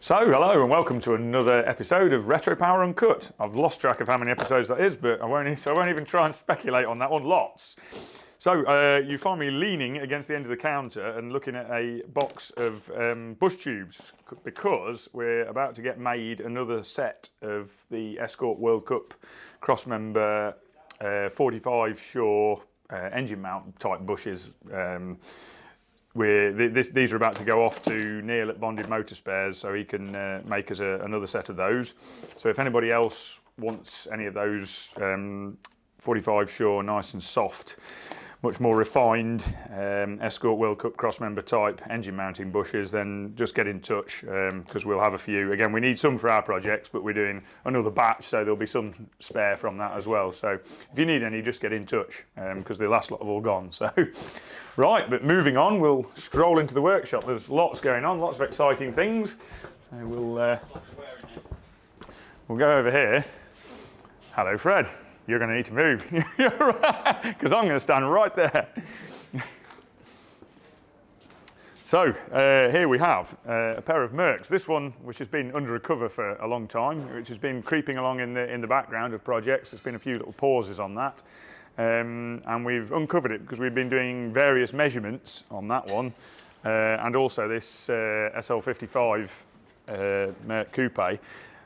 So, hello and welcome to another episode of Retropower Uncut. I've lost track of how many episodes that is, but I won't even try and speculate on that one. Lots. So, you find me leaning against the end of the counter and looking at a box of bush tubes because we're about to get made another set of the Escort World Cup cross-member 45 Shore engine mount type bushes. These are about to go off to Neil at Bonded Motor Spares so he can make us another set of those. So if anybody else wants any of those 45 Shore nice and soft, much more refined Escort World Cup cross-member type engine mounting bushes, then just get in touch because we'll have a few. Again, we need some for our projects, but we're doing another batch, so there'll be some spare from that as well. So if you need any, just get in touch because the last lot have all gone. So, right, but moving on, we'll stroll into the workshop. There's lots going on, lots of exciting things. So we'll go over here. Hello, Fred. You're going to need to move, because I'm going to stand right there. So here we have a pair of Mercs. This one, which has been under a cover for a long time, which has been creeping along in the background of projects. There's been a few little pauses on that, and we've uncovered it because we've been doing various measurements on that one, and also this SL55 Merc Coupe.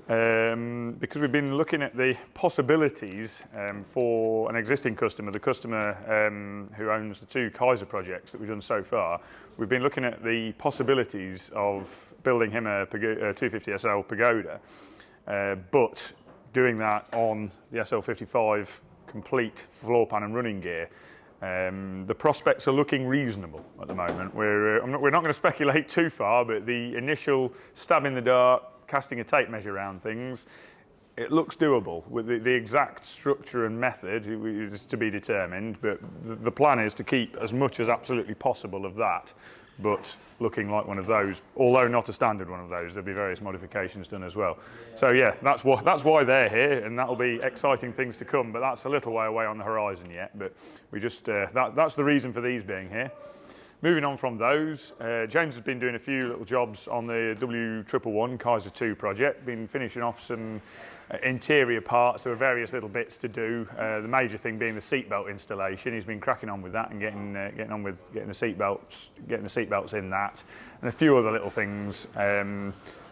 Because we've been looking at the possibilities for an existing customer, the customer who owns the two Kaiser projects that we've done so far. We've been looking at the possibilities of building him a 250 SL Pagoda, but doing that on the SL55 complete floor pan and running gear. The prospects are looking reasonable at the moment. We're not going to speculate too far, but the initial stab in the dark, casting a tape measure around things, it looks doable. With the exact structure and method is to be determined, but the plan is to keep as much as absolutely possible of that, but looking like one of those, although not a standard one of those. There'll be various modifications done as well. So yeah, that's why they're here, and that'll be exciting things to come, but that's a little way away on the horizon yet, but we just that's the reason for these being here. Moving on from those, James has been doing a few little jobs on the W111 Kaiser 2 project, been finishing off some interior parts. There were various little bits to do, the major thing being the seatbelt installation. He's been cracking on with that and getting on with getting the seatbelts in that, and a few other little things,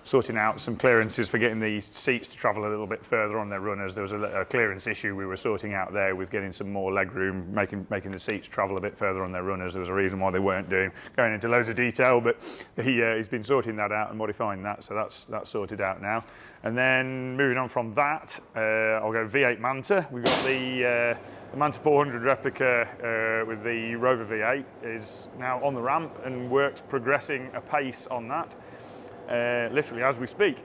sorting out some clearances for getting the seats to travel a little bit further on their runners. There was a clearance issue we were sorting out there with getting some more leg room, making the seats travel a bit further on their runners. There was a reason why they weren't going into loads of detail, but he's been sorting that out and modifying that, so that's sorted out now. And then moving on from that, I'll go V8 Manta. We've got the Manta 400 replica with the Rover V8 is now on the ramp and work's progressing apace on that. Literally as we speak.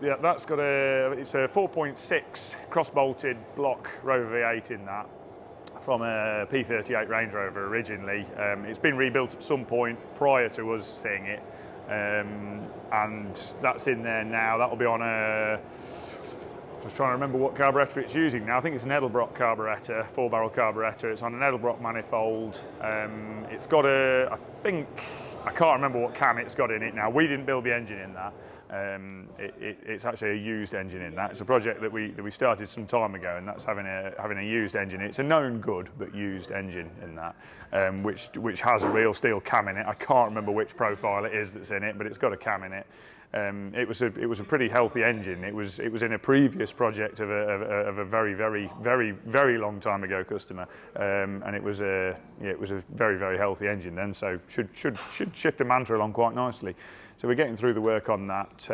Yeah, that's got it's a 4.6 cross-bolted block Rover V8 in that from a P38 Range Rover originally. It's been rebuilt at some point prior to us seeing it, and that's in there now. That'll be on a, I was trying to remember what carburettor it's using now. I think it's an Edelbrock carburettor, 4-barrel carburettor. It's on an Edelbrock manifold. It's got I can't remember what cam it's got in it now. We didn't build the engine in that. It's actually a used engine in that. It's a project that we started some time ago, and that's having a used engine. It's a known good but used engine in that, which has a real steel cam in it. I can't remember which profile it is that's in it, but it's got a cam in it. It was a pretty healthy engine. It was in a previous project of a very long time ago customer, and it was a very, very healthy engine then. So should shift a Manta along quite nicely. So we're getting through the work on that.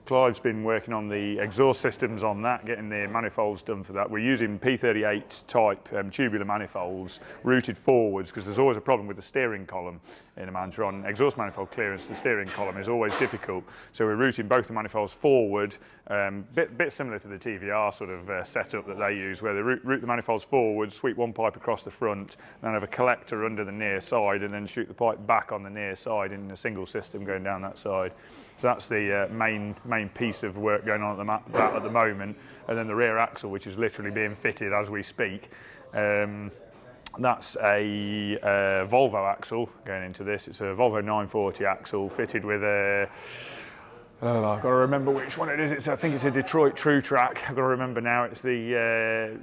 Clive's been working on the exhaust systems on that, getting the manifolds done for that. We're using P38 type tubular manifolds routed forwards because there's always a problem with the steering column in a Manta. On exhaust manifold clearance, the steering column is always difficult. So we're routing both the manifolds forward, bit similar to the TVR sort of setup that they use, where they route the manifolds forward, sweep one pipe across the front, then have a collector under the near side, and then shoot the pipe back on the near side in a single system going down that side. So that's the main piece of work going on at the moment. And then the rear axle, which is literally being fitted as we speak. That's a Volvo axle going into this. It's a Volvo 940 axle fitted with a Oh, I've got to remember which one it is. I think it's a Detroit True Track. I've got to remember now. It's the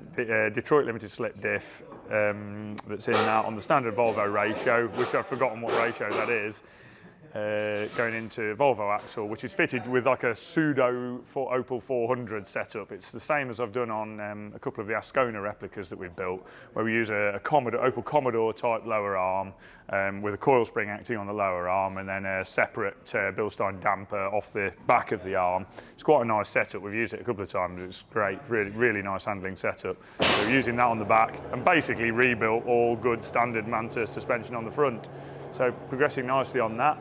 Detroit Limited Slip Diff that's in now on the standard Volvo ratio, which I've forgotten what ratio that is. Going into Volvo axle, which is fitted with like a pseudo Opel 400 setup. It's the same as I've done on a couple of the Ascona replicas that we've built, where we use a Opel Commodore type lower arm with a coil spring acting on the lower arm, and then a separate Bilstein damper off the back of the arm. It's quite a nice setup. We've used it a couple of times. It's great, really nice handling setup. So we're using that on the back and basically rebuilt all good standard Manta suspension on the front. So progressing nicely on that.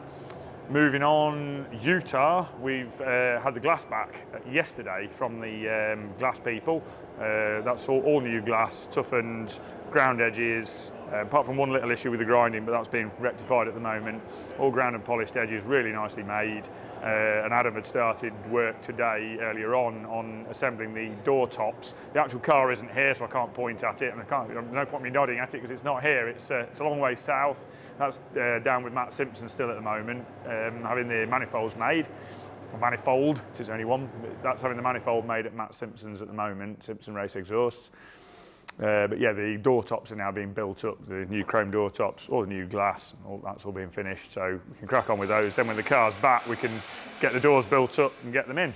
Moving on, Utah, we've had the glass back yesterday from the glass people. That's all new glass, toughened, ground edges, apart from one little issue with the grinding, but that's been rectified at the moment. All ground and polished edges, really nicely made. And Adam had started work today, earlier on assembling the door tops. The actual car isn't here, so I can't point at it, and no point me nodding at it because it's not here. It's a long way south. That's down with Matt Simpson still at the moment, having the manifolds made. Manifold, it is only one. That's having the manifold made at Matt Simpson's at the moment, Simpson Race Exhausts. But yeah, the door tops are now being built up, the new chrome door tops, all the new glass, that's all being finished, so we can crack on with those. Then when the car's back, we can get the doors built up and get them in.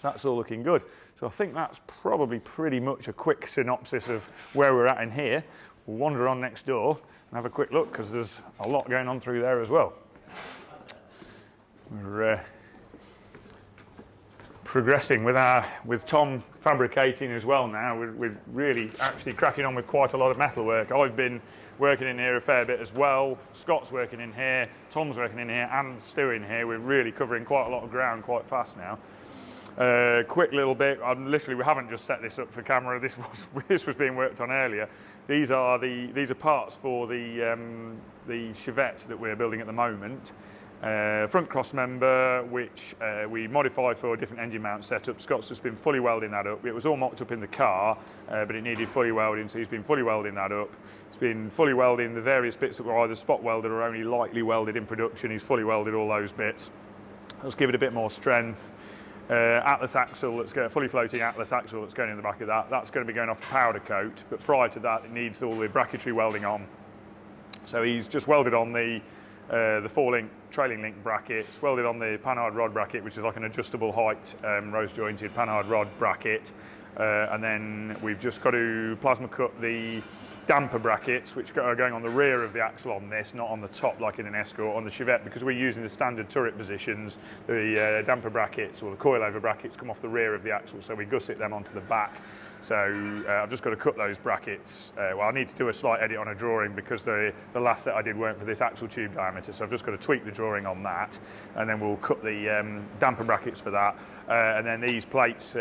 So that's all looking good. So I think that's probably pretty much a quick synopsis of where we're at in here. We'll wander on next door and have a quick look, because there's a lot going on through there as well. We're progressing with Tom fabricating as well now. We're really actually cracking on with quite a lot of metal work. I've been working in here a fair bit as well. Scott's working in here, Tom's working in here, and Stu in here. We're really covering quite a lot of ground quite fast now. Quick little bit, we haven't just set this up for camera, this was being worked on earlier. These are parts for the Chevette that we're building at the moment. Front cross member, which we modify for different engine mount setups. Scott's just been fully welding that up. It was all mocked up in the car, but it needed fully welding, so he's been fully welding that up. He's been fully welding the various bits that were either spot welded or only lightly welded in production. He's fully welded all those bits. Let's give it a bit more strength. Atlas axle, let's get a fully floating Atlas axle that's going in the back of that. That's going to be going off the powder coat, but prior to that, it needs all the bracketry welding on. So he's just welded on the 4-link trailing link brackets, welded on the panhard rod bracket, which is like an adjustable height rose jointed panhard rod bracket, and then we've just got to plasma cut the damper brackets, which are going on the rear of the axle on this, not on the top like in an Escort. On the Chevette, because we're using the standard turret positions, the damper brackets or the coilover brackets come off the rear of the axle, so we gusset them onto the back. So I've just got to cut those brackets. Well, I need to do a slight edit on a drawing because the last set I did weren't for this axle tube diameter, so I've just got to tweak the drawing on that, and then we'll cut the damper brackets for that. And then these plates,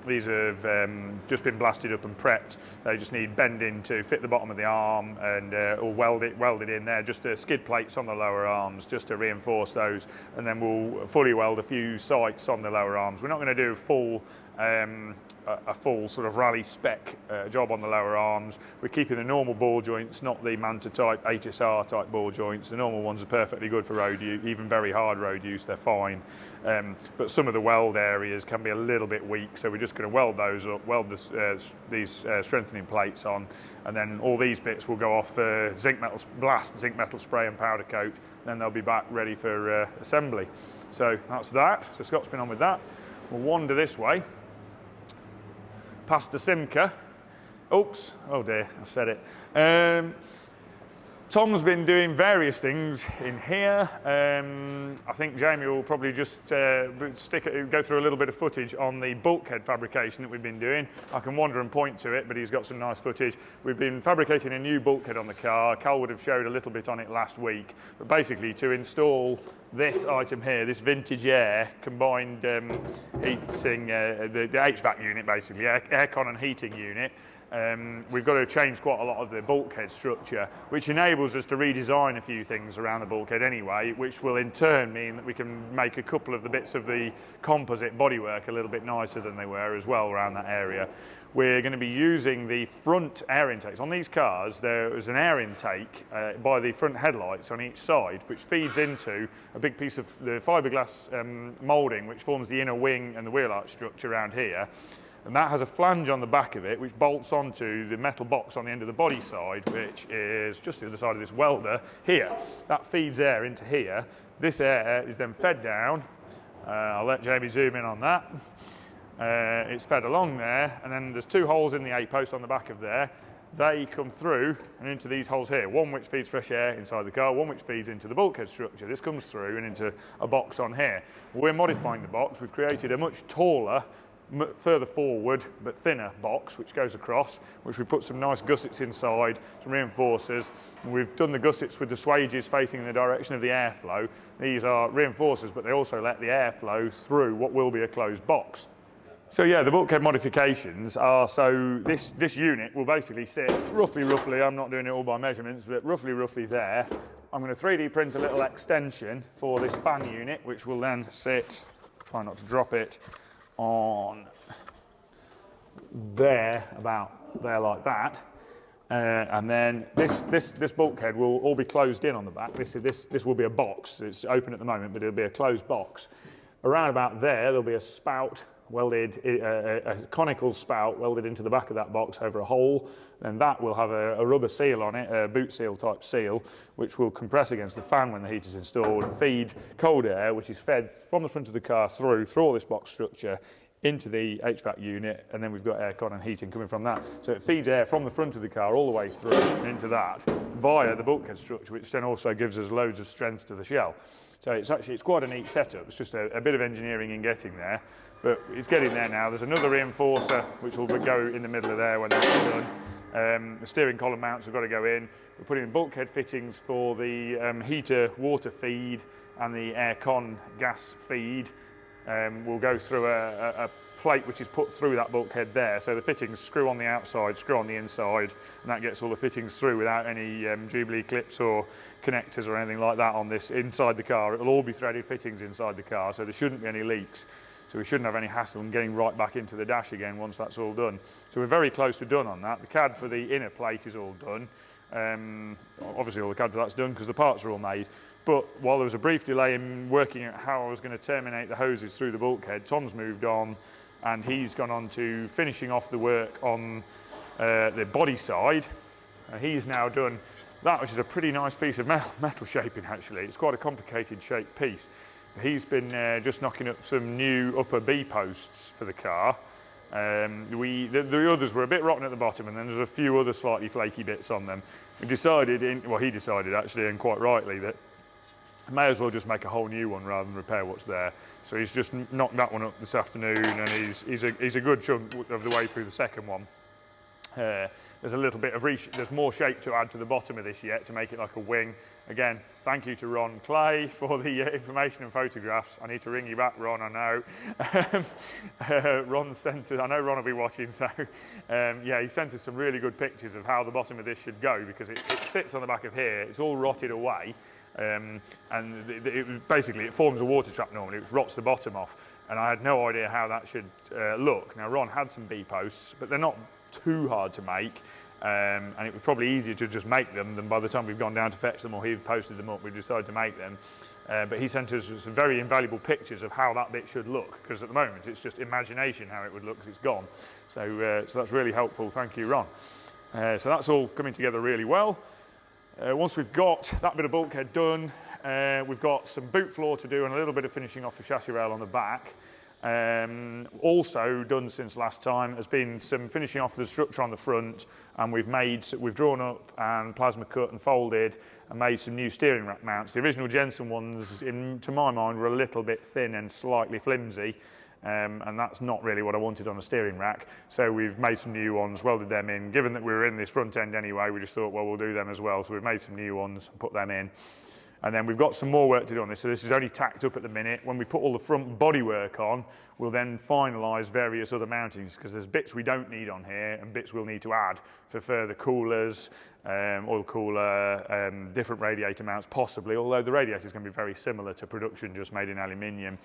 these have just been blasted up and prepped. They just need bending to fit the bottom of the arm, and or welded in there, just skid plates on the lower arms just to reinforce those, and then we'll fully weld a few sights on the lower arms. We're not going to do a full sort of rally spec job on the lower arms. We're keeping the normal ball joints, not the Manta type 8SR type ball joints. The normal ones are perfectly good for road use, even very hard road use, they're fine. But some of the weld areas can be a little bit weak, so we're just going to weld those up, weld these strengthening plates on, and then all these bits will go off zinc metal spray and powder coat, then they'll be back ready for assembly. So that's that. So Scott's been on with that. We'll wander this way, past the Simca. Oops, oh dear, I've said it. Tom's been doing various things in here. I think Jamie will probably just go through a little bit of footage on the bulkhead fabrication that we've been doing. I can wander and point to it, but he's got some nice footage. We've been fabricating a new bulkhead on the car. Cal would have showed a little bit on it last week, but basically to install this item here, this vintage air combined heating, the HVAC unit basically, aircon and heating unit, we've got to change quite a lot of the bulkhead structure, which enables us to redesign a few things around the bulkhead anyway, which will in turn mean that we can make a couple of the bits of the composite bodywork a little bit nicer than they were as well around that area. We're going to be using the front air intakes. On these cars, there is an air intake by the front headlights on each side, which feeds into a big piece of the fiberglass moulding, which forms the inner wing and the wheel arch structure around here. And that has a flange on the back of it, which bolts onto the metal box on the end of the body side, which is just the other side of this welder here. That feeds air into here. This air is then fed down. I'll let Jamie zoom in on that. It's fed along there, and then there's two holes in the A-post on the back of there. They come through and into these holes here, one which feeds fresh air inside the car, one which feeds into the bulkhead structure. This comes through and into a box on here. We're modifying the box. We've created a much taller, further forward but thinner box which goes across, which we put some nice gussets inside, some reinforcers. We've done the gussets with the swages facing in the direction of the airflow. These are reinforcers, but they also let the airflow through what will be a closed box. So yeah, the bulkhead modifications are, so this unit will basically sit roughly, I'm not doing it all by measurements, but roughly there. I'm going to 3D print a little extension for this fan unit, which will then sit, try not to drop it, on there, about there like that. And then this bulkhead will all be closed in on the back. This will be a box. It's open at the moment, but it'll be a closed box. Around about there'll be a spout welded, a conical spout welded into the back of that box over a hole. Then that will have a rubber seal on it, a boot seal type seal, which will compress against the fan when the heat is installed and feed cold air, which is fed from the front of the car through all this box structure into the HVAC unit, and then we've got aircon and heating coming from that. So it feeds air from the front of the car all the way through and into that via the bulkhead structure, which then also gives us loads of strength to the shell. So it's quite a neat setup. It's just a bit of engineering in getting there, but it's getting there now. There's another reinforcer which will go in the middle of there when that's done. The steering column mounts have got to go in. We're putting in bulkhead fittings for the heater water feed and the aircon gas feed. We'll go through a plate which is put through that bulkhead there, so the fittings screw on the outside, screw on the inside, and that gets all the fittings through without any Jubilee clips or connectors or anything like that on this inside the car. It'll all be threaded fittings inside the car, so there shouldn't be any leaks. So we shouldn't have any hassle in getting right back into the dash again once that's all done. So we're very close to done on that. The CAD for the inner plate is all done. Obviously all the CAD for that's done because the parts are all made. But while there was a brief delay in working out how I was going to terminate the hoses through the bulkhead, Tom's moved on and he's gone on to finishing off the work on the body side. He's now done that, which is a pretty nice piece of metal shaping actually. It's quite a complicated shaped piece. He's been just knocking up some new upper B posts for the car. The others were a bit rotten at the bottom, and then there's a few other slightly flaky bits on them. We decided, he decided actually, and quite rightly, that I may as well just make a whole new one rather than repair what's there. So he's just knocked that one up this afternoon, and he's a good chunk of the way through the second one. There's a little bit of there's more shape to add to the bottom of this yet to make it like a wing. Again, thank you to Ron Clay for the information and photographs. I need to ring you back, Ron, I know. Ron sent us, I know Ron will be watching, so yeah, he sent us some really good pictures of how the bottom of this should go, because it sits on the back of here, it's all rotted away. And it forms a water trap normally, which rots the bottom off, and I had no idea how that should look. Now Ron had some B posts, but they're not too hard to make, and it was probably easier to just make them than by the time we've gone down to fetch them or he'd posted them up, we decided to make them. But he sent us some very invaluable pictures of how that bit should look, because at the moment it's just imagination how it would look because it's gone. So that's really helpful, thank you Ron. So that's all coming together really well. Once we've got that bit of bulkhead done, we've got some boot floor to do and a little bit of finishing off the chassis rail on the back. Also done since last time has been some finishing off the structure on the front, and we've drawn up and plasma cut and folded and made some new steering rack mounts. The original Jensen ones, to my mind, were a little bit thin and slightly flimsy. And that's not really what I wanted on a steering rack. So we've made some new ones, welded them in. Given that we were in this front end anyway, we just thought, well, we'll do them as well. So we've made some new ones and put them in. And then we've got some more work to do on this, so this is only tacked up at the minute. When we put all the front bodywork on, we'll then finalise various other mountings, because there's bits we don't need on here and bits we'll need to add for further coolers, oil cooler, different radiator mounts possibly, although the radiator is going to be very similar to production, just made in aluminium.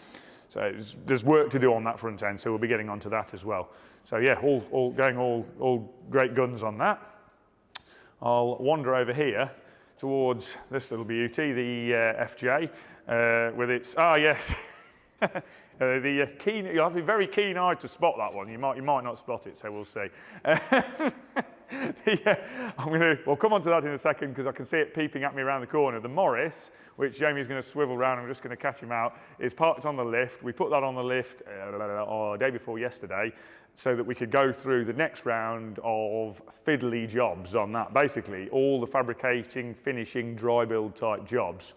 So there's work to do on that front end, so we'll be getting onto that as well. So yeah, all great guns on that. I'll wander over here towards this little beauty, the FJ, with its, yes, the keen, you'll have to be very keen-eyed to spot that one. You might not spot it, so we'll see. We'll come on to that in a second, because I can see it peeping at me around the corner. The Morris, which Jamie's going to swivel around, I'm just going to catch him out, is parked on the lift. We put that on the lift the day before yesterday, so that we could go through the next round of fiddly jobs on that. Basically, all the fabricating, finishing, dry build type jobs.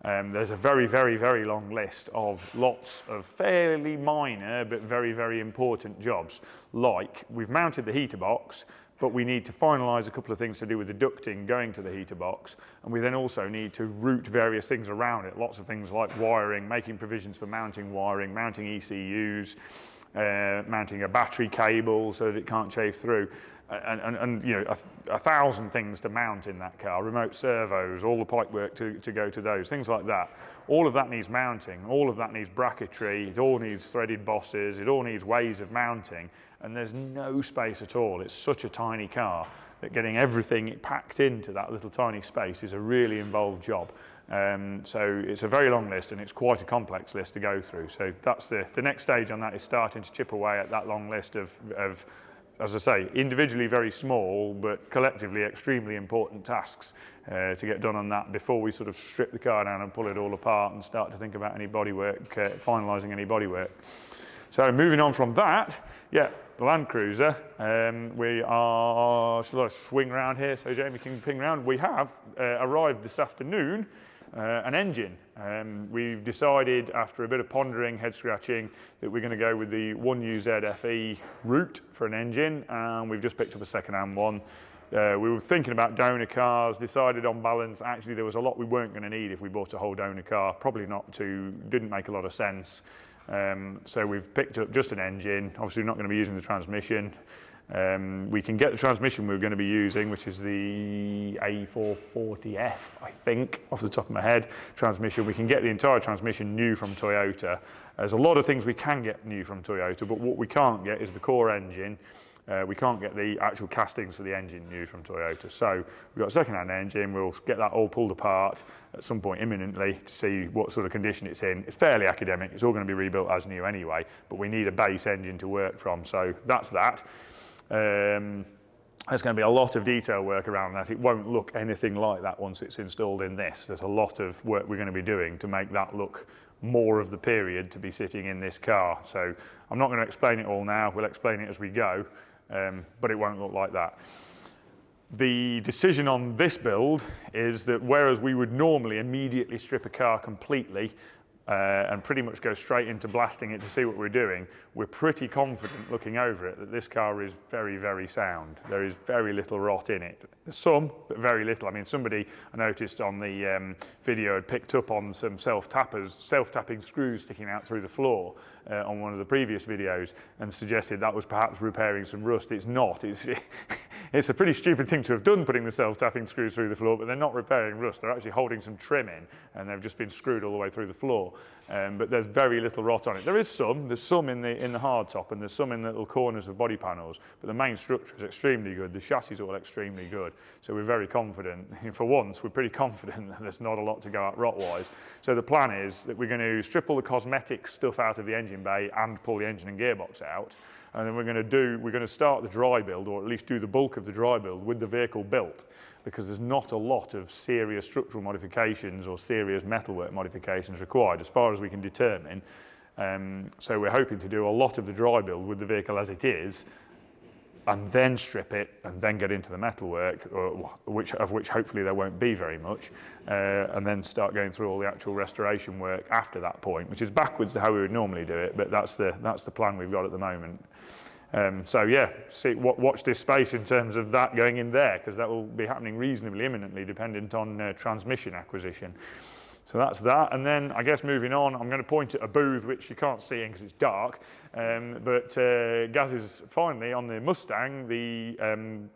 There's a very, very, very long list of lots of fairly minor but very, very important jobs. Like, we've mounted the heater box, but we need to finalise a couple of things to do with the ducting going to the heater box, and we then also need to route various things around it. Lots of things like wiring, making provisions for mounting wiring, mounting ECUs, mounting a battery cable so that it can't chafe through, and you know, a thousand things to mount in that car, remote servos, all the pipe work to go to those, things like that. All of that needs mounting, all of that needs bracketry, it all needs threaded bosses, it all needs ways of mounting, and there's no space at all. It's such a tiny car that getting everything packed into that little tiny space is a really involved job. So it's a very long list, and it's quite a complex list to go through. So that's the next stage on that, is starting to chip away at that long list of, as I say, individually very small, but collectively extremely important tasks to get done on that before we sort of strip the car down and pull it all apart and start to think about any bodywork, finalising any bodywork. So moving on from that, yeah, the Land Cruiser, we are, shall I swing around here so Jamie can ping around? We have arrived this afternoon, an engine. We've decided, after a bit of pondering, head scratching, that we're going to go with the 1UZ-FE route for an engine, and we've just picked up a second-hand one. We were thinking about donor cars, decided on balance, actually there was a lot we weren't going to need if we bought a whole donor car, probably didn't make a lot of sense. So we've picked up just an engine. Obviously we're not going to be using the transmission. We can get the transmission we're going to be using, which is the A440F, I think, off the top of my head, transmission. We can get the entire transmission new from Toyota. There's a lot of things we can get new from Toyota, but what we can't get is the core engine. We can't get the actual castings for the engine new from Toyota. So we've got a second-hand engine. We'll get that all pulled apart at some point imminently to see what sort of condition it's in. It's fairly academic. It's all going to be rebuilt as new anyway, but we need a base engine to work from. So that's that. There's going to be a lot of detail work around that. It won't look anything like that once it's installed in this. There's a lot of work we're going to be doing to make that look more of the period to be sitting in this car. So I'm not going to explain it all now. We'll explain it as we go. But it won't look like that. The decision on this build is that whereas we would normally immediately strip a car completely and pretty much go straight into blasting it to see what we're doing, we're pretty confident looking over it that this car is very, very sound. There is very little rot in it. There's some, but very little. I mean, somebody I noticed on the video had picked up on some self-tapping screws sticking out through the floor on one of the previous videos and suggested that was perhaps repairing some rust. It's not. It's a pretty stupid thing to have done, putting the self-tapping screws through the floor, but they're not repairing rust. They're actually holding some trim in, and they've just been screwed all the way through the floor. But there's very little rot on it. There's some in the hard top, and there's some in the little corners of body panels, but the main structure is extremely good. The chassis is all extremely good. So we're very confident. For once, we're pretty confident that there's not a lot to go at rot-wise. So the plan is that we're going to strip all the cosmetic stuff out of the engine bay and pull the engine and gearbox out. And then we're going to start the dry build, or at least do the bulk of the dry build with the vehicle built, because there's not a lot of serious structural modifications or serious metalwork modifications required as far as we can determine. So we're hoping to do a lot of the dry build with the vehicle as it is, and then strip it and then get into the metalwork, of which hopefully there won't be very much, and then start going through all the actual restoration work after that point, which is backwards to how we would normally do it, but that's the plan we've got at the moment. So yeah, watch this space in terms of that going in there, because that will be happening reasonably imminently, dependent on transmission acquisition. So that's that, and then I guess moving on, I'm going to point at a booth which you can't see because it's dark, but Gaz is finally on the Mustang. The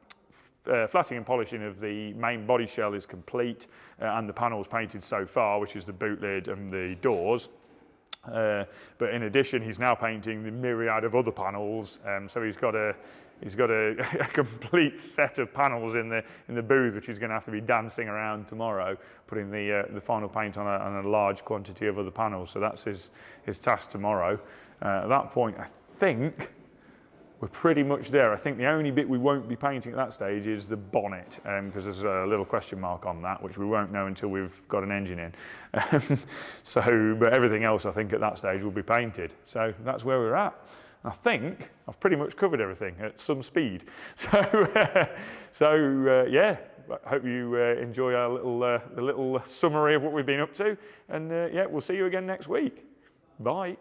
flatting and polishing of the main body shell is complete, and the panels painted so far, which is the boot lid and the doors. But in addition, he's now painting the myriad of other panels, so he's got a complete set of panels in the booth, which he's going to have to be dancing around tomorrow, putting the final paint on a large quantity of other panels. So that's his task tomorrow. At that point, I think we're pretty much there. I think the only bit we won't be painting at that stage is the bonnet, because there's a little question mark on that, which we won't know until we've got an engine in. But everything else, I think, at that stage will be painted. So that's where we're at. I think I've pretty much covered everything at some speed. So yeah, I hope you enjoy our little summary of what we've been up to. And yeah, we'll see you again next week. Bye.